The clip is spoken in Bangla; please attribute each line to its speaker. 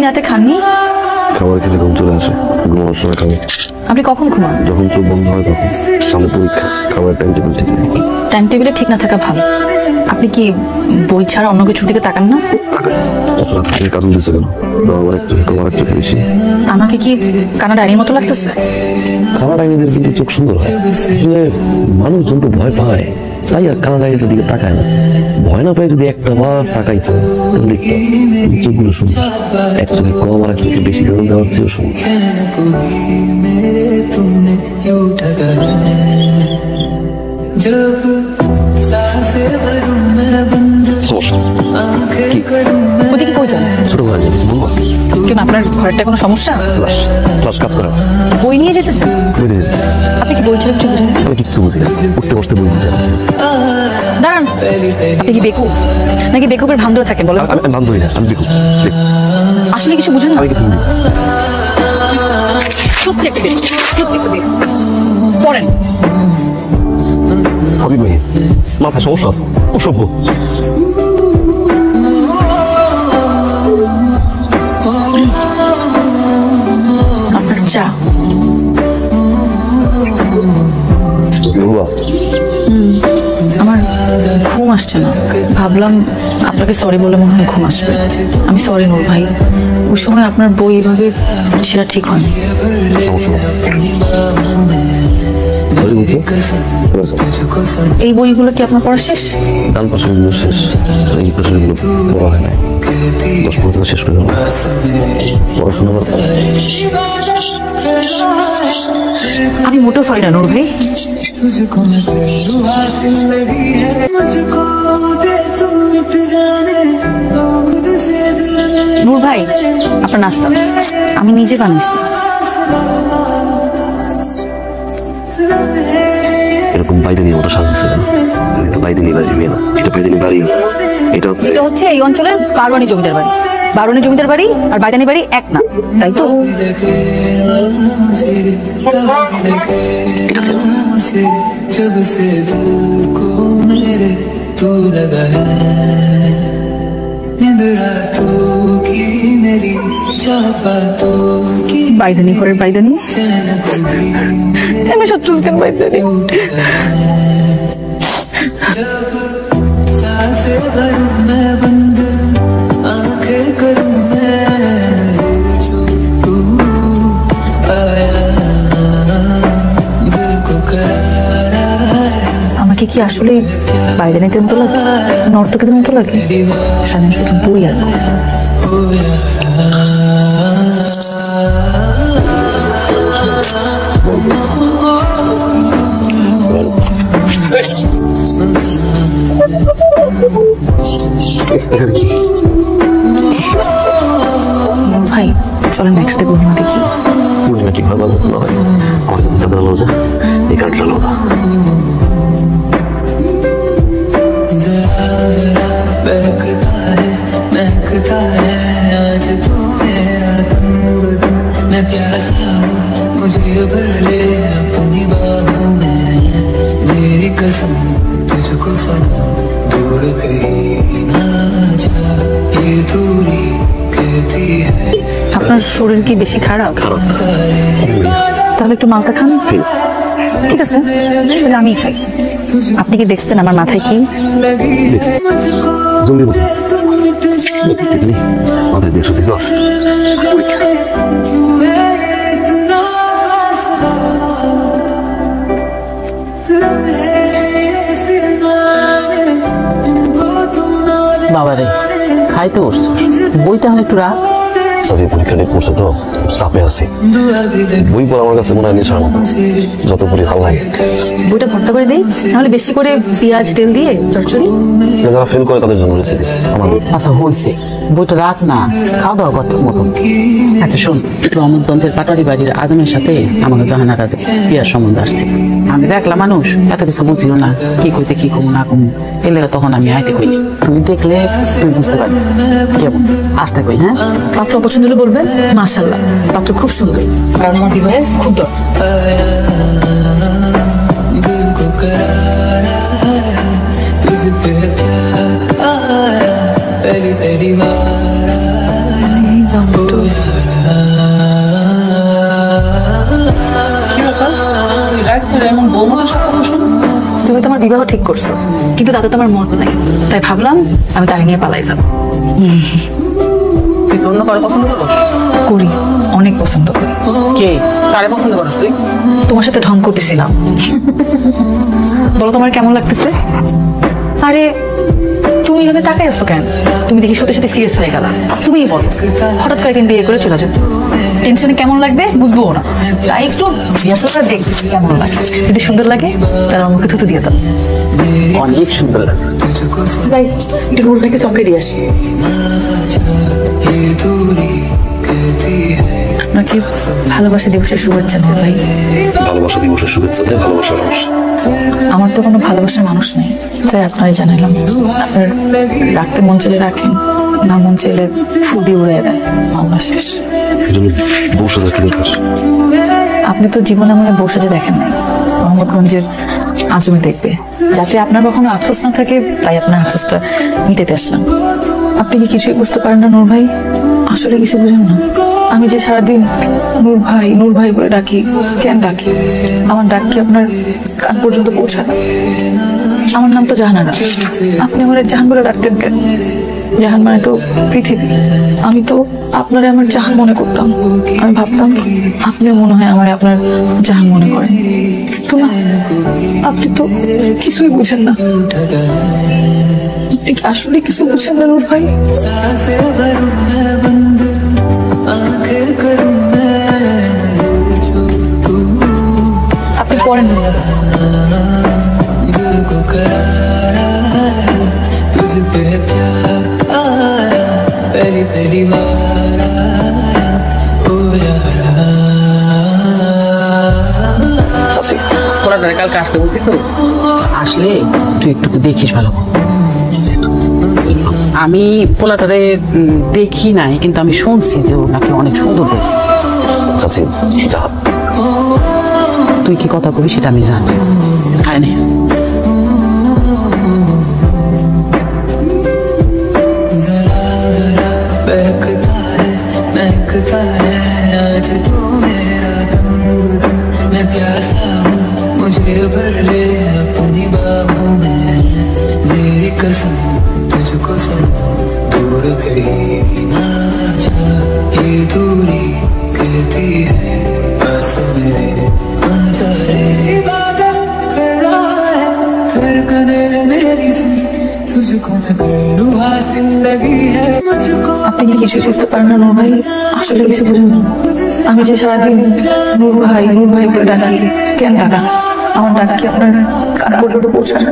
Speaker 1: রাতে খাননি?
Speaker 2: খাবার খেলে ঘুম চলে আসে, ঘুমানোর সময় খাবো।
Speaker 1: আপনি কখন ঘুমান?
Speaker 2: যখন চোখ বন্ধ হয় তখন। সামনে পরীক্ষা, খাবারের টাইম টেবিল ঠিক নেই।
Speaker 1: টাইম টেবিলে ঠিক না থাকা ভালো। আপনি কি বই ছাড়া অন্য কিছুর দিকে তাকান না?
Speaker 2: কাজল দিচ্ছে কেন? তোমার একটু বেশি।
Speaker 1: আমাকে কি কানা ডায়েরির মতো লাগতেছে?
Speaker 2: কানা ডাইনিদের কিন্তু চোখ সুন্দর হয়, মানুষজন তো ভয় পায়, তাই আর কানা ডাইনিটার দিকে তাকায় না। ভয় না পায় যদি একটা বার তাকাইতো লিখতো চোখগুলো সুন্দর। এক চোখে কম আর এক চোখে বেশি দেওয়ার চেয়েও সুন্দর।
Speaker 1: ছোট ঘরে যেতেছে বলবো কেন? আপনার ঘরটা কোনো সমস্যা?
Speaker 2: কাজ করা
Speaker 1: বই নিয়ে যেতেছে? আপনি কি বই ছেড়ে কিছু বুঝেন?
Speaker 2: আমি কিচ্ছু বুঝি না, উঠতে বসতে বই নিয়ে যাচ্ছি।
Speaker 1: দাঁড়ান, আপনি কি বেকুব নাকি বেকুবের ভান ধরে থাকেন? বলেন।
Speaker 2: আমি ভান ধরি না, আমি বেকুব।
Speaker 1: আসলে কিছু বুঝেন না?
Speaker 2: আমি কিছু বুঝি।
Speaker 1: সত্যি একটা বেকুব, সত্যি একটা বেকুব। পড়েন।
Speaker 2: হবি ভাই, মাথায় সমস্যা আছে, অসভ্য।
Speaker 1: আপনার চা। আমার ঘুম আসছে না, ভাবলাম আপনাকে সরি বলে মনে হয় ঘুম আসবে। আমি সরি নূর ভাই, ওই সময় আপনার বই এভাবে সেটা ঠিক হয়নি। এই বইগুলো কি আপনার পড়া শেষ?
Speaker 2: ডান পাশের গুলো শেষ, এই পাশের গুলো পড়া হয় নাই। 10-15 শেষ করে পড়াশোনা।
Speaker 1: আমি মোটেও সরি না নূর ভাই। নূর ভাই, আপনার নাস্তা আমি নিজে বানিয়েছি।
Speaker 2: এরকম বাইদানির মতো সাজতেছে কেন? আমি তো বাইদানি বাড়ির মেয়ে না, এটা বাইদানি বাড়ি। এটা
Speaker 1: হচ্ছে এই অঞ্চলের বারোয়ানি জমিদার বাড়ি। বারোয়ানি জমিদার বাড়ি আর বাইদানি বাড়ি এক না, তাই তো? বাইদানি ঘরের বাইদানি, আমি শত্রু কেন বাইদানি? আমাকে কি আসলে বাইদানিতে মতো লাগে, নর্তকীদের মতো লাগে? সামনে শুধু বই আর ভাই চলেন একসাথে পূর্ণিমা দেখি।
Speaker 2: পূর্ণিমা কি ভালো না হয়? আমার কাছে চাঁদা আলো যা, এই কাঠটা আলো দা।
Speaker 3: मुझे भर ले अपनी बाहों में, मेरी कसम तुझको सनम, दूर कहीं ना जा, ये दूरी कहती है।
Speaker 1: আপনার শরীর কি বেশি খারাপ? তাহলে একটু মালটা খান। ঠিক আছে, আমি খাই। আপনি কি দেখছেন আমার মাথায় কি?
Speaker 2: মাথায় 110 জ্বর।
Speaker 4: বাবারে খাইতে বসছো, বইটা হলে একটু রাখ।
Speaker 2: পরীক্ষা নিয়ে পড়ছে তো চাপে আছি, বই পড়া আমার কাছে মনে হয় নেশার মতো, যত পড়ি ভালো লাগে।
Speaker 1: বইটা ভর্তা করে দেই, নাহলে বেশি করে পেঁয়াজ তেল দিয়ে চচ্চড়ি।
Speaker 2: যারা ফেল করে তাদের জন্য রেসিপি আমাদের।
Speaker 4: আচ্ছা হয়েছে, বইটা রাখ না, খাওয়া দাওয়া করতে মতো। আচ্ছা শোন, রহমতগঞ্জের পাটারি বাড়ির আজমের সাথে আমাকে জাহানারার বিয়ার সম্বন্ধ আসছে। আমি দেখলাম মানুষ এত কিছু বুঝিও না, কি কইতে কি কম না কম, এলে তখন আমি আইতে কইনি। তুই দেখলে তুই বুঝতে পারবি কেমন আসতে কই। হ্যাঁ,
Speaker 1: পাত্র পছন্দ হলে বলবেন মাশাআল্লাহ, পাত্র খুব সুন্দর, কারণ আমার বিবাহের খুব দরকার।
Speaker 3: पहली बार
Speaker 1: বিবাহ ঠিক করছো, কিন্তু তাতে তো আমার মত নাই। তাই ভাবলাম আমি তাকে নিয়ে পালাই যাব।
Speaker 4: তুই কি অন্য কারো পছন্দ করস?
Speaker 1: করি, অনেক পছন্দ করি।
Speaker 4: কে কারে পছন্দ করস তুই?
Speaker 1: তোমার সাথে ঢং করতেছিলাম। বলো তোমার কেমন লাগতেছে? আরে তুমি এভাবে তাকাই আছো কেন? তুমি দেখি সত্যি সত্যি সিরিয়াস হয়ে গেলা। তুমিই বলো, হঠাৎ করে একদিন বিয়ে করে চলে যাও, টেনশনে কেমন লাগবে বুঝবো না। তাই একটু রিহার্সালটা দেখছি কেমন লাগে। যদি সুন্দর লাগে তাহলে আমার মুখে থুতু দিয়ে দাও।
Speaker 4: অনেক সুন্দর লাগে।
Speaker 1: তাই একটু রুলটাকে চমকে দিয়ে আসি। আপনাকে ভালোবাসা দিবসের শুভেচ্ছা ভাই।
Speaker 2: ভালোবাসা দিবসের শুভেচ্ছা দেয় ভালোবাসার মানুষ।
Speaker 1: আমার তো কোনো ভালোবাসার মানুষ নেই, তাই আপনারই জানাইলাম। আপনার রাখতে মন চাইলে রাখেন, না মন চাইলে ফু দিয়ে উড়িয়ে দেন, মামলা শেষ।
Speaker 2: এজন্য বউ সাজার কি দরকার?
Speaker 1: আপনি তো জীবনে আমার বউ সাজে দেখেন নাই, মোহাম্মদগঞ্জের আজমি দেখবে, যাতে আপনার কখনো আফসোস না থাকে, তাই আপনার আফসোসটা মিটাতে আসলাম। আপনি কি কিছুই বুঝতে পারেন না নূর ভাই? আসলে কিছু বুঝেন না। আমি যে সারাদিন নূর ভাই বলে ডাকি, কেন ডাকি? আমার ডাক কি আপনার কান পর্যন্ত পৌঁছায়? আমার নাম তো জাহানারা, আপনি আমার জাহান বলে ডাকতেন কেন? জাহান মানে তো পৃথিবী। আমি তো আপনারে আমার জাহান মনে করতাম। আমি ভাবতাম আপনিও মনে হয় আমার আপনার জাহান মনে করেন। তো না, আপনি তো কিছুই বুঝেন না। আপনি কি আসলে কিছু বুঝেন না নূর ভাই? আপনি পড়েন না।
Speaker 3: पहली बार हो यारा।
Speaker 2: চাচি
Speaker 4: পোলাটারে কালকে আসতে বলছি তো, আসলে তুই একটু দেখিস ভালো। আমি পোলাটারে দেখি নাই, কিন্তু আমি শুনছি যে ও নাকি অনেক সুন্দর দেখে।
Speaker 2: চাচি জাহান
Speaker 4: তুই কি কথা কবি সেটা আমি জানি। খায় নে।
Speaker 3: महकता है आज तो मेरा दम दम। मैं प्यासा हूँ, मुझे भर ले अपनी बाहों में। मेरी कसम तुझको सनम, दूर कहीं ना जा। ये दूरी कहती है पास मेरे आ जा रे। इबादत कर रहा है धड़कने मेरी सुन, तुझको मैं कर लूँ हासिल लगी है मुझको।
Speaker 1: আপনি কি কিছুই বুঝতে পারেন না নূর ভাই? আসলে কিছু বুঝেন না। আমি যে সারাদিন নূর ভাই বলে ডাকি, কেন ডাকা? আমার ডাক কি আপনার কান পর্যন্ত পৌঁছায় না?